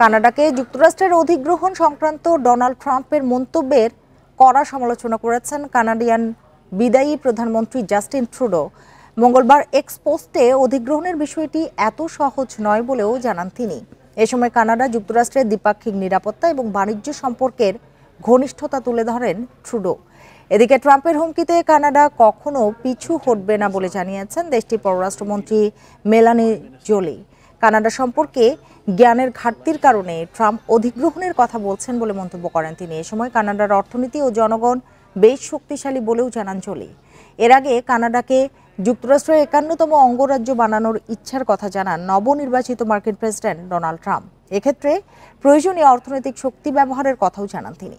কানাডাকে যুক্তরাষ্ট্রের অধিগ্রহণ সংক্রান্ত ডোনাল্ড ট্রাম্পের মন্তব্যের কড়া সমালোচনা করেছেন কানাডিয়ান বিদায়ী প্রধানমন্ত্রী জাস্টিন ট্রুডো। মঙ্গলবার এক্স পোস্টে অধিগ্রহণের বিষয়টি এত সহজ নয় বলেও জানান তিনি। এ সময় কানাডা যুক্তরাষ্ট্রের দ্বিপাক্ষিক নিরাপত্তা এবং বাণিজ্য সম্পর্কের ঘনিষ্ঠতা তুলে ধরেন ট্রুডো। এদিকে ট্রাম্পের হুমকিতে কানাডা কখনো পিছু হটবে না বলে জানিয়েছেন দেশটির পররাষ্ট্রমন্ত্রী মেলানি জোলি। কানাডা সম্পর্কে জ্ঞানের ঘাটতির কারণে ট্রাম্প অধিগ্রহণের কথা বলছেন বলে মন্তব্য করেন তিনি। এ সময় কানাডার অর্থনীতি ও জনগণ বেশ শক্তিশালী বলেও জানান জোলি। এর আগে কানাডাকে যুক্তরাষ্ট্রের ৫১তম অঙ্গরাজ্য বানানোর ইচ্ছার কথা জানান নবনির্বাচিত মার্কিন প্রেসিডেন্ট ডোনাল্ড ট্রাম্প। এক্ষেত্রে প্রয়োজনীয় অর্থনৈতিক শক্তি ব্যবহারের কথাও জানান তিনি।